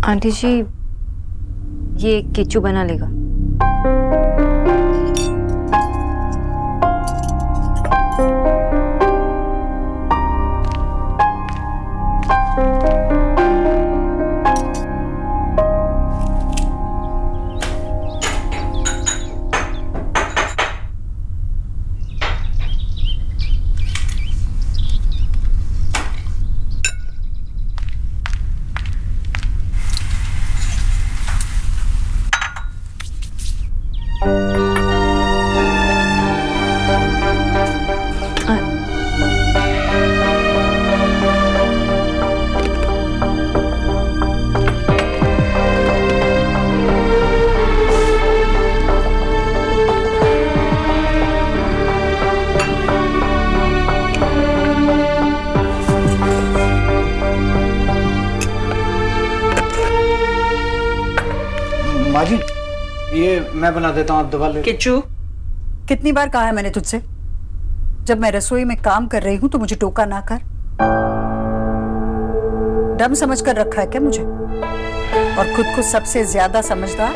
Aunty जी, ये केचू बना लेगा। माँ जी, ये मैं बना देता हूँ, आप दबा ले। किच्चू, कितनी बार कहा है मैंने तुझसे, जब मैं रसोई में काम कर रही हूं तो मुझे टोका ना कर। डम समझ कर रखा है क्या मुझे, और खुद को सबसे ज्यादा समझदार?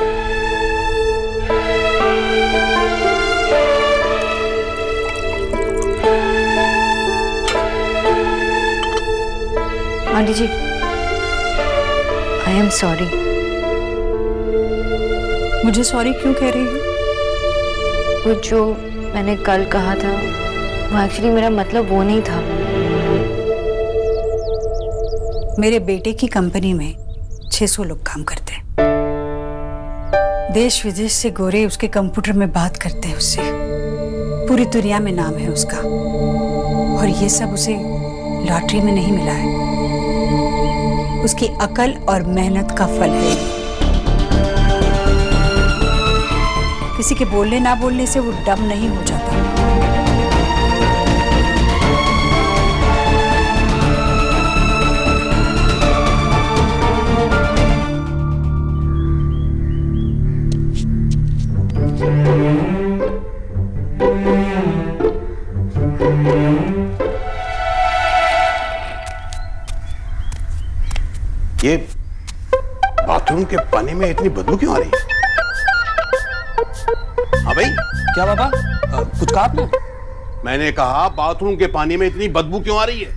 Aunty ji, I am sorry. मुझे सॉरी क्यों कह रही हो? वो जो मैंने कल कहा था वो एक्चुअली मेरा मतलब वो नहीं था। मेरे बेटे की कंपनी में 600 लोग काम करते हैं। देश विदेश से गोरे उसके कंप्यूटर में बात करते हैं उससे। पूरी दुनिया में नाम है उसका, और ये सब उसे लॉटरी में नहीं मिला है, उसकी अकल और मेहनत का फल है। किसी के बोलने ना बोलने से वो डम नहीं हो जाता। ये बाथरूम के पानी में इतनी बदबू क्यों आ रही है? हाँ भाई, क्या पापा, कुछ कहा आपने? मैंने कहा बाथरूम के पानी में इतनी बदबू क्यों आ रही है?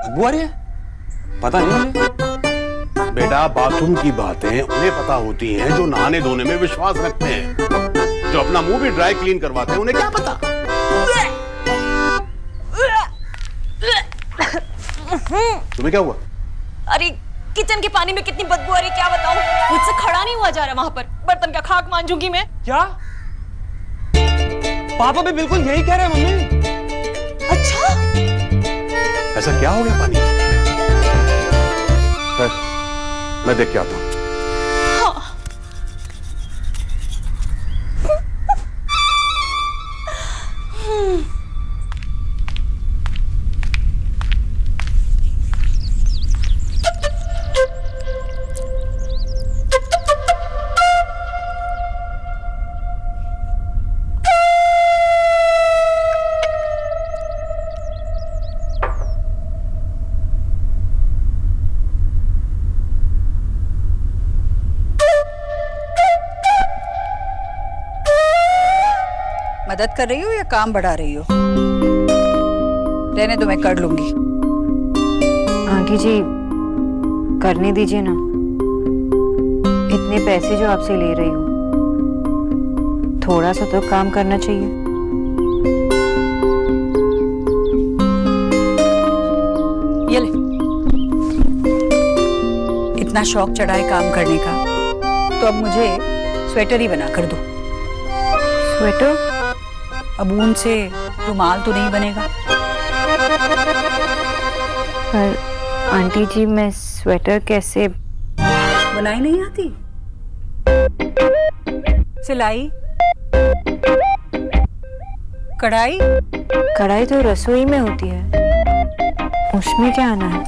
बदबू आ रही है? पता नहीं मुझे। बेटा, बाथरूम की बातें उन्हें पता होती हैं जो नहाने धोने में विश्वास रखते हैं। जो अपना मुंह भी ड्राई क्लीन करवाते हैं, उन्हें क्या पता? तुम्हें क्या हुआ? अरे किचन के पानी में कितनी बदबू आ रही, क्या बताऊं। मुझसे खड़ा नहीं हुआ जा रहा वहां पर। बर्तन का खाक मांजूंगी मैं। क्या? पापा भी बिल्कुल यही कह रहे हैं मम्मी। अच्छा, ऐसा क्या हो गया पानी? मैं देख के आता हूं। मदद कर रही हो या काम बढ़ा रही हो? रहने दो, मैं कर लूंगी। आंटी जी, करने दीजिए ना। इतने पैसे जो आपसे ले रही हूँ, थोड़ा सा तो काम करना चाहिए। ये ले, इतना शौक चढ़ा है काम करने का, तो अब मुझे स्वेटर ही बना कर दो। स्वेटर? अब ऊन से रुमाल तो नहीं बनेगा। पर आंटी जी, मैं स्वेटर कैसे बुनाई नहीं आती? सिलाई, कढ़ाई? कढ़ाई तो रसोई में होती है, उसमें क्या आना है?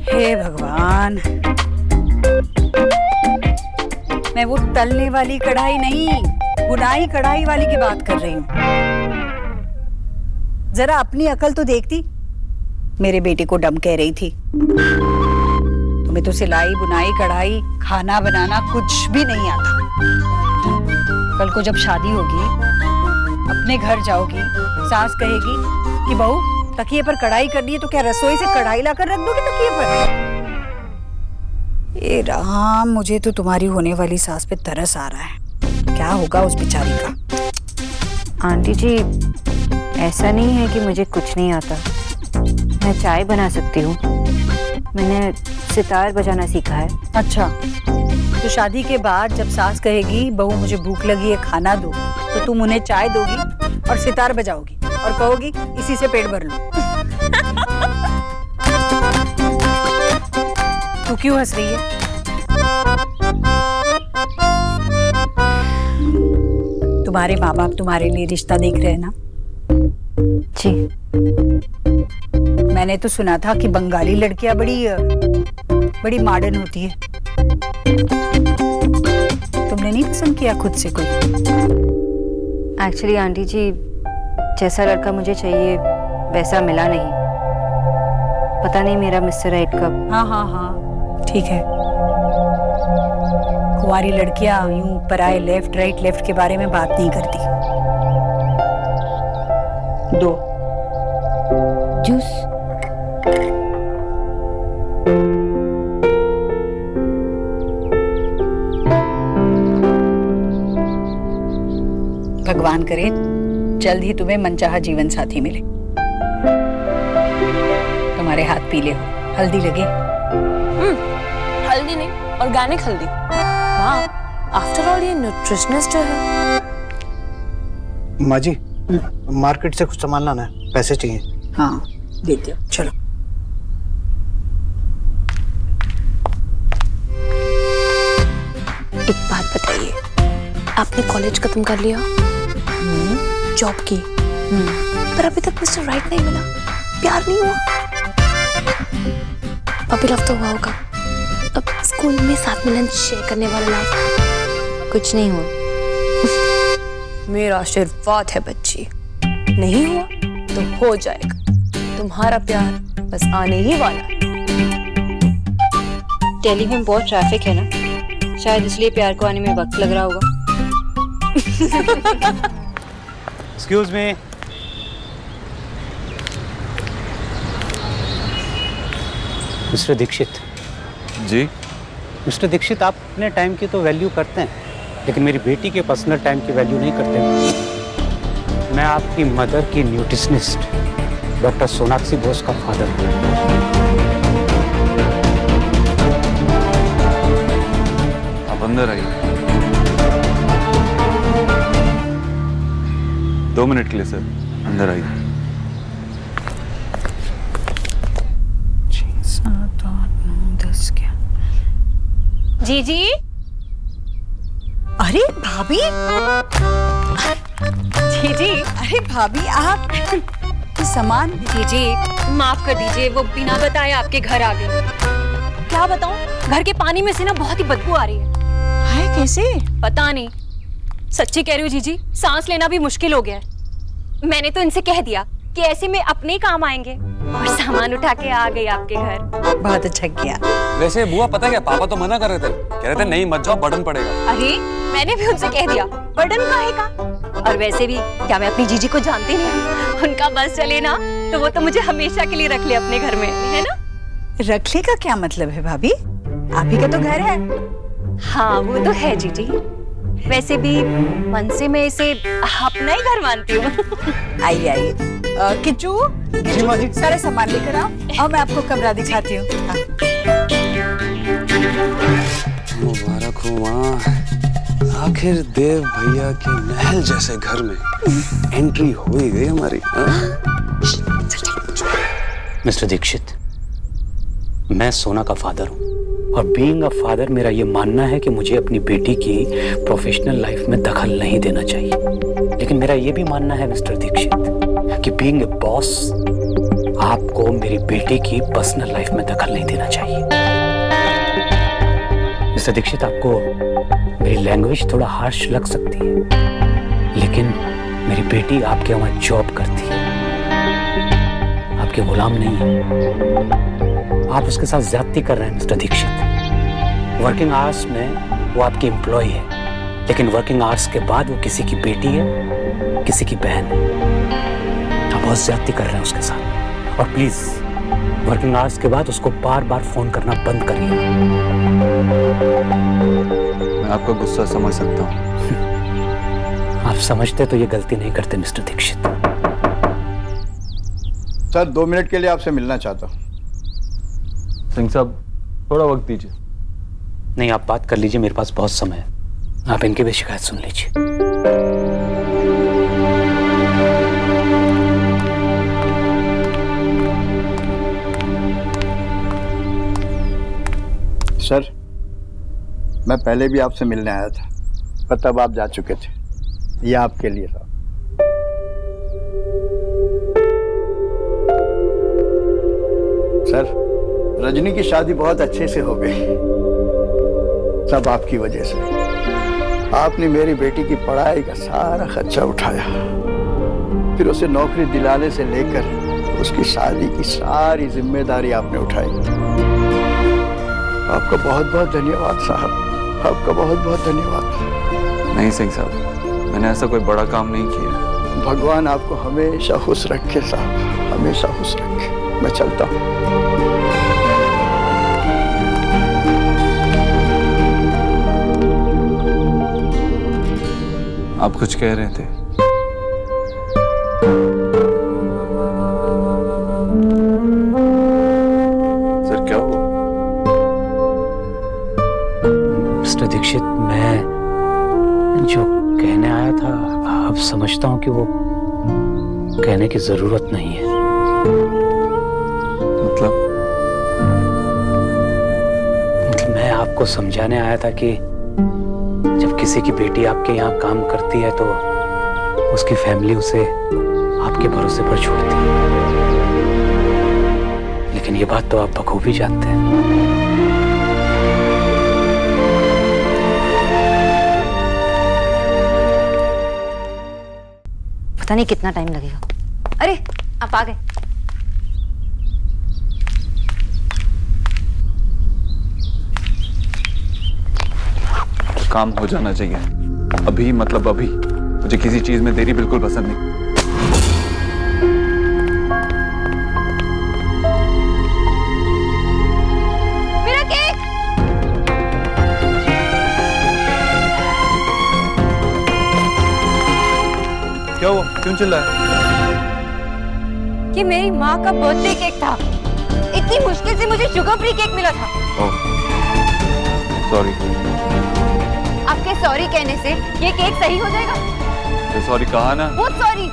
हे भगवान, मैं वो तलने वाली कढ़ाई नहीं, बुनाई कढ़ाई वाली की बात कर रही हूँ। जरा अपनी अकल तो देखती। मेरे बेटे को डम कह रही थी, तुम्हें तो सिलाई बुनाई कढ़ाई खाना बनाना कुछ भी नहीं आता। कल को जब शादी होगी, अपने घर जाओगी, सास कहेगी कि बहू तकिए पर कढ़ाई करनी है, तो क्या रसोई से कढ़ाई लाकर रख दोगे तकिए पर? ए राम, मुझे तो तुम्हारी होने वाली सास पे तरस आ रहा है। क्या होगा उस बेचारी का? आंटी जी, ऐसा नहीं है कि मुझे कुछ नहीं आता। मैं चाय बना सकती हूँ, मैंने सितार बजाना सीखा है। अच्छा, तो शादी के बाद जब सास कहेगी बहू मुझे भूख लगी है खाना दो, तो तुम उन्हें चाय दोगी और सितार बजाओगी और कहोगी इसी से पेट भर लो। तू क्यों हंस रही है? तुम्हारे माँ बाप तुम्हारे लिए रिश्ता देख रहे हैं ना? जी। मैंने तो सुना था कि बंगाली लड़कियां बड़ी मॉडर्न होती है। तुमने नहीं पसंद किया खुद से कोई? एक्चुअली आंटी जी, जैसा लड़का मुझे चाहिए वैसा मिला नहीं। पता नहीं मेरा मिस्टर राइट कब। हाँ, ठीक है। कुंवारी लड़कियां यूं पराए लेफ्ट राइट के बारे में बात नहीं करती। दो जूस। भगवान करे जल्द ही तुम्हें मनचाहा जीवन साथी मिले। तुम्हारे हाथ पीले हो, हल्दी लगे? हल्दी नहीं, ऑर्गेनिक हल्दी। माँ, आफ्टर ऑल ये न्यूट्रिशनिस्ट है। माँ जी, मार्केट से कुछ सामान लाना है, पैसे चाहिए। हाँ, देती हूँ, चलो। एक बात बताइए, आपने कॉलेज खत्म कर लिया, जॉब की, पर अभी तक मिस्टर राइट नहीं मिला, प्यार नहीं हुआ? पपी लव तो हुआ होगा, अब स्कूल में साथ में लंच शेयर करने वाला लव? कुछ नहीं हुआ। मेरा आशीर्वाद है बच्ची, नहीं हुआ तो हो जाएगा। तुम्हारा प्यार बस आने ही वाला है। दिल्ली में बहुत ट्रैफिक है ना, शायद इसलिए प्यार को आने में वक्त लग रहा होगा। Excuse me. मिस्टर दीक्षित। जी। मिस्टर दीक्षित, आप अपने टाइम की तो वैल्यू करते हैं, लेकिन मेरी बेटी के पर्सनल टाइम की वैल्यू नहीं करते। मैं आपकी मदर की न्यूट्रिशनिस्ट डॉक्टर सोनाक्षी बोस का फादर हूँ। आप अंदर आइए। 2 मिनट के लिए सर, अंदर आइए। 6, 7, 8, 9, 10 क्या? जीजी। अरे भाभी! जीजी। अरे भाभी, आप ये सामान। जीजी माफ कर दीजिए, वो बिना बताए आपके घर आ गई। क्या बताऊं, घर के पानी में से ना बहुत ही बदबू आ रही है। हाय, कैसे? पता नहीं, सच्ची कह रही हूँ जीजी, सांस लेना भी मुश्किल हो गया है। मैंने तो इनसे कह दिया कि ऐसे में अपने काम आएंगे, और सामान उठा के आ गई आपके घर। बहुत अच्छा किया। वैसे बुआ पता क्या, पापा तो मना कर रहे थे, कह रहे थे नहीं मत जाओ, बर्डन पड़ेगा। अरे मैंने भी उनसे कह दिया, बर्डन काहे का? और वैसे भी क्या मैं अपनी जीजी को जानती नहीं? उनका बस चले ना तो वो तो मुझे हमेशा के लिए रख ले अपने घर में, है ना? रखने का क्या मतलब है भाभी? आप ही का तो घर है। हाँ वो तो है जीजी, वैसे भी मन से मैं इसे अपना ही घर मानती हूँ। आइए आइए। किच्चू, सारे सामान लेकर आओ और मैं आपको कमरा दिखाती हूँ। मुबारक हो माँ, आखिर देव भैया के महल जैसे घर में एंट्री हो ही गई हमारी। मिस्टर दीक्षित, मैं सोना का फादर हूँ, और बीइंग अ फादर मेरा ये मानना है कि मुझे अपनी बेटी की प्रोफेशनल लाइफ में दखल नहीं देना चाहिए। लेकिन मेरा ये भी मानना है मिस्टर दीक्षित कि बीइंग अ बॉस आपको मेरी बेटी की पर्सनल लाइफ में दखल नहीं देना चाहिए। मिस्टर दीक्षित, आपको मेरी लैंग्वेज थोड़ा हार्श लग सकती है, लेकिन मेरी बेटी आपके वहां जॉब करती है, आपके गुलाम नहीं है। आप उसके साथ ज्यादती कर रहे हैं मिस्टर दीक्षित। वर्किंग आवर्स में वो आपकी एम्प्लॉय है, लेकिन वर्किंग आवर्स के बाद वो किसी की बेटी है, किसी की बहन है। आप बहुत ज्यादती कर रहे हैं उसके साथ। और प्लीज वर्किंग आवर्स के बाद उसको बार बार फोन करना बंद करिए। मैं आपका गुस्सा समझ सकता हूँ। आप समझते तो ये गलती नहीं करते मिस्टर दीक्षित। सर 2 मिनट के लिए आपसे मिलना चाहता हूँ। सिंह साहब थोड़ा वक्त दीजिए। नहीं, आप बात कर लीजिए, मेरे पास बहुत समय है। आप इनकी भी शिकायत सुन लीजिए। सर मैं पहले भी आपसे मिलने आया था, पर तब आप जा चुके थे। ये आपके लिए था। सर रजनी की शादी बहुत अच्छे से हो गई, सब आपकी वजह से। आपने मेरी बेटी की पढ़ाई का सारा खर्चा उठाया, फिर उसे नौकरी दिलाने से लेकर उसकी शादी की सारी जिम्मेदारी आपने उठाई। आपका बहुत बहुत धन्यवाद साहब, आपका बहुत बहुत धन्यवाद। नहीं सिंह साहब, मैंने ऐसा कोई बड़ा काम नहीं किया। भगवान आपको हमेशा खुश रखे साहब, हमेशा खुश रखे। मैं चलता हूँ। आप कुछ कह रहे थे? सर क्या हुआ? मिस्टर दीक्षित, मैं जो कहने आया था, अब समझता हूँ कि वो कहने की जरूरत नहीं है। मतलब मैं आपको समझाने आया था कि जब किसी की बेटी आपके यहाँ काम करती है तो उसकी फैमिली उसे आपके भरोसे पर छोड़ती है। लेकिन ये बात तो आप बखूबी जानते हैं। पता नहीं कितना टाइम लगेगा। अरे आप आ गए। काम हो जाना चाहिए अभी, मतलब अभी। मुझे किसी चीज में देरी बिल्कुल पसंद नहीं। मेरा केक! क्या हुआ? क्यों चिल्लाए? ये मेरी माँ का बर्थडे केक था। इतनी मुश्किल से मुझे शुगर फ्री केक मिला था। Oh sorry. आपके सॉरी कहने से ये केक सही हो जाएगा? तो सॉरी कहा ना। बहुत सॉरी।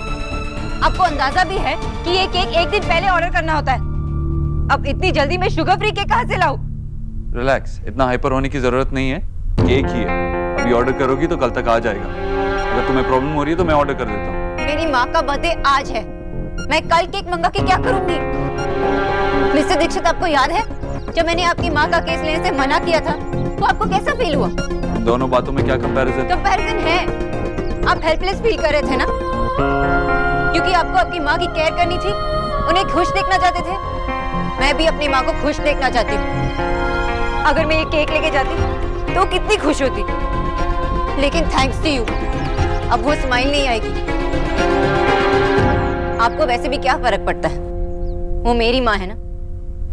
आपको अंदाजा भी है कि ये केक एक दिन पहले ऑर्डर करना होता है। अब इतनी जल्दी मैं शुगर फ्री केक कहाँ से लाऊं? रिलैक्स, इतना हाइपर होने की जरूरत नहीं है। केक ही है, अभी ऑर्डर करोगी तो कल तक आ जाएगा। अगर तुम्हें प्रॉब्लम हो रही है तो मैं ऑर्डर कर देता हूँ। मेरी माँ का बर्थडे आज है, मैं कल केक मंगा के क्या करूंगी? मिस्टर दीक्षित, आपको याद है जब मैंने आपकी माँ का केस लेने से मना किया था तो आपको कैसा फील हुआ? दोनों बातों में क्या कंपैरिजन? कंपैरिजन है। आप हेल्पलेस फील कर रहे थे ना, क्योंकि आपको आपकी माँ की केयर करनी थी, उन्हें खुश देखना चाहते थे। मैं भी अपनी माँ को खुश देखना चाहती हूँ। अगर मैं ये केक लेके जाती तो कितनी खुश होती, लेकिन थैंक्स टू यू अब वो स्माइल नहीं आएगी। आपको वैसे भी क्या फर्क पड़ता है, वो मेरी माँ है ना,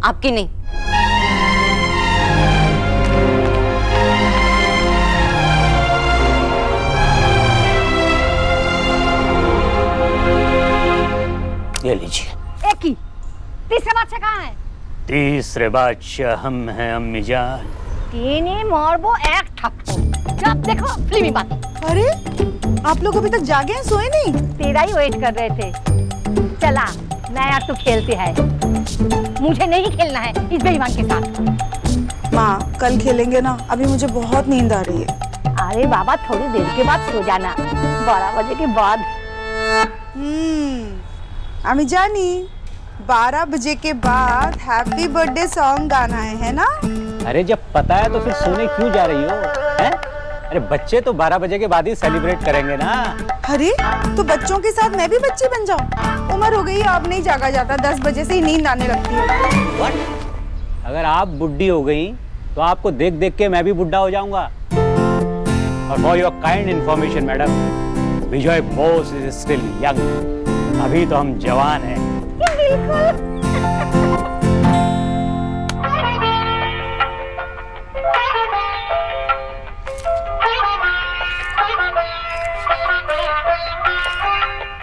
आपकी नहीं। ये लीजिए। एक ही तीसरा बादशाह कहाँ है? तीसरे बादशाह हम हैं अम्मी जान। तीनी मारबो एक थप्पड़। जब देखो फिल्मी बात। अरे आप लोग अभी तक जागे हैं, सोए नहीं? तेरा ही वेट कर रहे थे। चला मैं यार, तू खेलती है, मुझे नहीं खेलना है इस बेईमान के साथ। माँ कल खेलेंगे ना, अभी मुझे बहुत नींद आ रही है। अरे बाबा थोड़ी देर के बाद सो जाना, 12 बजे के बाद। আমি জানি 12 बजे के बाद हैप्पी बर्थडे सॉन्ग गाना है ना? अरे जब पता है तो फिर सोने क्यों जा रही हो? हैं? अरे बच्चे तो 12 बजे के बाद ही सेलिब्रेट करेंगे ना। अरे तो बच्चों के साथ मैं भी बच्ची बन जाऊं? उम्र हो गई, अब नहीं जागा जाता, 10 बजे से ही नींद आने लगती है। What? अगर आप बुढ़ी हो गई तो आपको देख देख के मैं भी बुढ़ा हो जाऊंगा। और for your kind information madam, Vijay Bose is still young. अभी तो हम जवान हैं।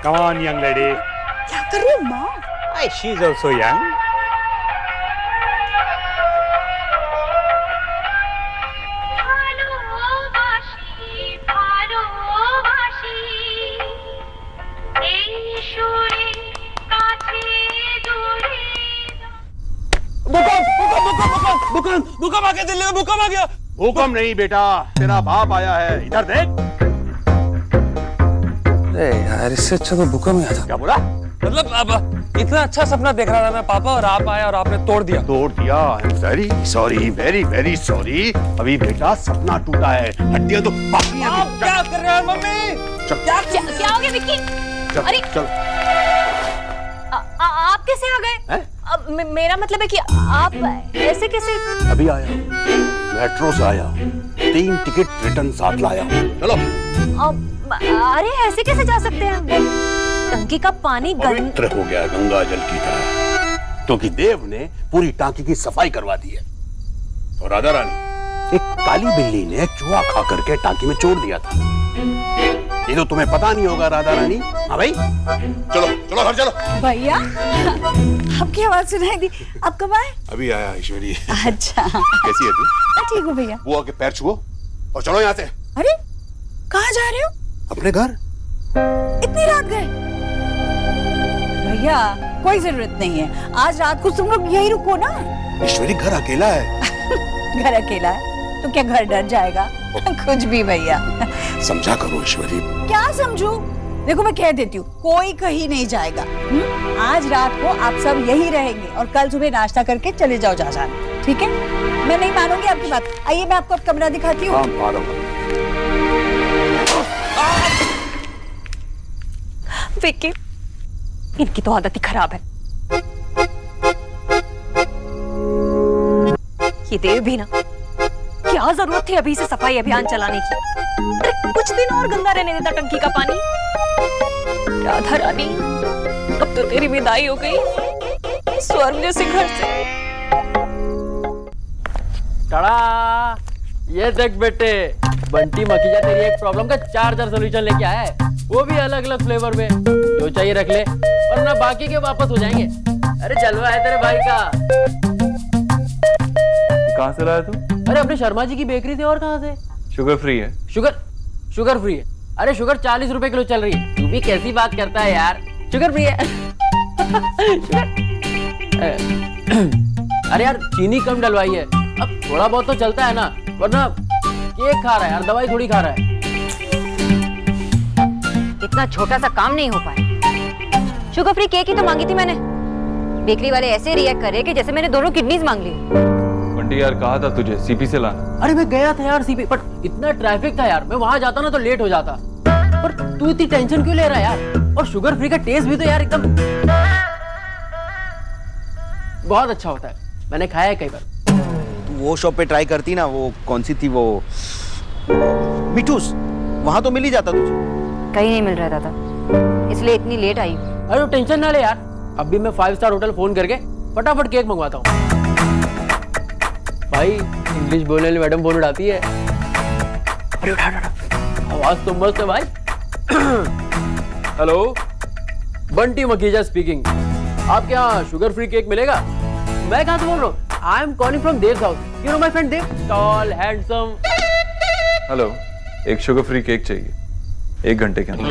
Come on, young lady. क्या कर रही हो माँ? Hey, she's also young. भूकंप आ गया दिल्ली में, भूकंप आ गया। भूकंप नहीं बेटा, तेरा बाप आया है, इधर देख। अरे यार, इससे अच्छा तो भूकंप ही आता। क्या बोला? मतलब अब इतना अच्छा सपना देख रहा था मैं पापा, और आप आए और आपने तोड़ दिया। तोड़ दिया? Very sorry, very very sorry. अभी बेटा सपना टूटा है, हड्डियां तो बाकी हैं। आप क्या कर रहे हैं मम्मी? चल क्या हो गया विक्की? चल अरे चल। आप कैसे आ गए? मेरा मतलब है कि आप ऐसे कैसे? अभी आया हूँ, मेट्रो से आया हूँ, 3 टिकट रिटर्न साथ लाया हूँ। चलो। अरे ऐसे कैसे जा सकते हैं? टंकी का पानी पवित्र हो गया गंगा जल की तरह, क्योंकि देव ने पूरी टांकी की सफाई करवा दी है। तो राधा रानी, एक काली बिल्ली ने चूहा खा करके टांकी में छोड़ दिया था। ये तो तुम्हें पता नहीं होगा राधा रानी। हाँ भाई, चलो चलो घर चलो। भैया, आपकी आवाज सुनाई दी। आप कब आए? अभी आया ईश्वरी। अच्छा, कैसी है तू? मैं ठीक हूँ भैया। बुआ के पैर छुओ और चलो यहाँ से। अरे कहाँ जा रहे हो? अपने घर। इतनी रात गए? भैया कोई जरूरत नहीं है, आज रात को तुम लोग यही रुको ना। ईश्वरी घर अकेला है। घर अकेला है तो क्या घर डर जाएगा? कुछ भी भैया। समझा करो ईश्वरी। क्या समझू? देखो मैं कह देती हूँ, कोई कहीं नहीं जाएगा। आज रात को आप सब यही रहेंगे और कल सुबह नाश्ता करके चले जाओ जा जाना, ठीक है? मैं नहीं मानूंगी आपकी बात। आइए मैं आपको अब कमरा दिखाती हूँ। विक्की, इनकी तो आदत ही खराब है। ये देव भी ना, क्या जरूरत थी अभी से सफाई अभियान चलाने की? अरे कुछ दिन और गंदा रहने देता टंकी का पानी। राधा रानी, अब तो तेरी विदाई हो गई स्वर्ग जैसे घर से। टड़ा, ये देख बेटे, बंटी मखीजा तेरी एक प्रॉब्लम का 4 सॉल्यूशन लेके आया है, वो भी अलग अलग फ्लेवर में। जो चाहिए रख ले, वरना बाकी के वापस हो जाएंगे। अरे जलवा है तेरे भाई का। कहाँ से लाया तू? अरे अपने शर्मा जी की बेकरी थी। और कहाँ से? शुगर फ्री है। शुगर फ्री है? अरे शुगर 40 रुपए किलो चल रही है। तू भी कैसी बात करता है यार, शुगर फ्री है। अरे यार चीनी कम डलवाई है, अब थोड़ा बहुत तो चलता है ना, वरना केक खा रहा है यार, दवाई थोड़ी खा रहा है। इतना छोटा सा काम नहीं हो पाया। शुगर फ्री केक ही तो मांगी थी मैंने। बेकरी वाले ऐसे रिएक्ट करे कि जैसे मैंने दोनों किडनीज मांग ली। बंटी यार, कहा था तुझे सीपी से लाना। अरे मैं गया था यार सीपी, पर इतना ट्रैफिक था यार, मैं वहां जाता ना तो लेट हो जाता। पर तू इतनी टेंशन क्यों ले रहा है यार? और शुगर फ्री का टेस्ट भी तो यार एकदम बहुत अच्छा होता है, मैंने खाया है कई बार। वो शॉप पे ट्राई करती ना, वो कौन सी थी वो, मिठूस, वहां तो मिल ही जाता तुझे। कहीं नहीं मिल रहा था, इसलिए इतनी लेट आई। अरे टेंशन ना ले यार, अभी मैं 5 स्टार होटल फोन करके फटाफट केक मंगवाता हूँ। भाई इंग्लिश बोलने वाली मैडम फोन उठाती है। अरे उठा, आवाज तो मस्त है भाई। Hello, Bunty Makhija speaking. आपके यहाँ शुगर फ्री केक मिलेगा? मैं कहाँ से बोल रहा हूँ? I am calling from Dev's house. You know my friend Dev, tall handsome. Hello, एक शुगर फ्री केक चाहिए 1 घंटे के अंदर।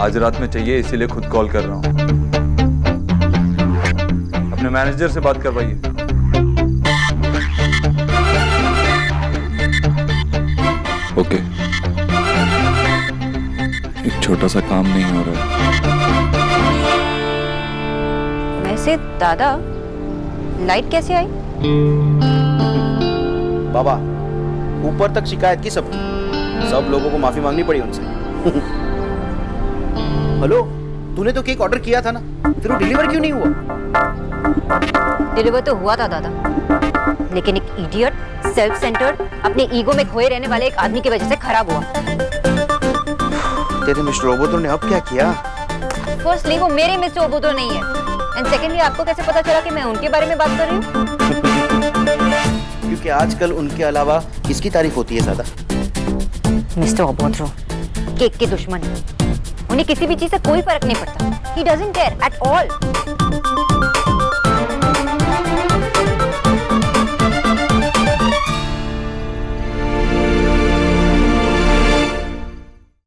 आज रात में चाहिए, इसीलिए खुद कॉल कर रहा हूँ। अपने मैनेजर से बात करवाइए। ओके, एक छोटा सा काम नहीं हो रहा है। वैसे दादा, लाइट कैसे आई? बाबा, ऊपर तक शिकायत की सब लोगों को माफी मांगनी पड़ी उनसे। हेलो, तूने तो केक ऑर्डर किया था ना, फिर वो डिलीवर क्यों नहीं हुआ? डिलीवर तो हुआ था दादा, लेकिन एक इडियट, सेल्फ सेंटर्ड, अपने ईगो में खोए रहने वाले एक आदमी की वजह से खराब हुआ। तेरे मिस्टर ओबोतो ने अब क्या किया? फर्स्टली वो मेरे मिस्टर ओबोतो नहीं है, एंड सेकेंडली आपको कैसे पता चला कि मैं उनके बारे में बात कर रही हूँ? क्योंकि आजकल उनके अलावा किसकी तारीफ होती है ज्यादा? मिस्टर ओबोतो केक के दुश्मन है। उन्हें किसी भी चीज से कोई फर्क नहीं पड़ता। He doesn't care at all.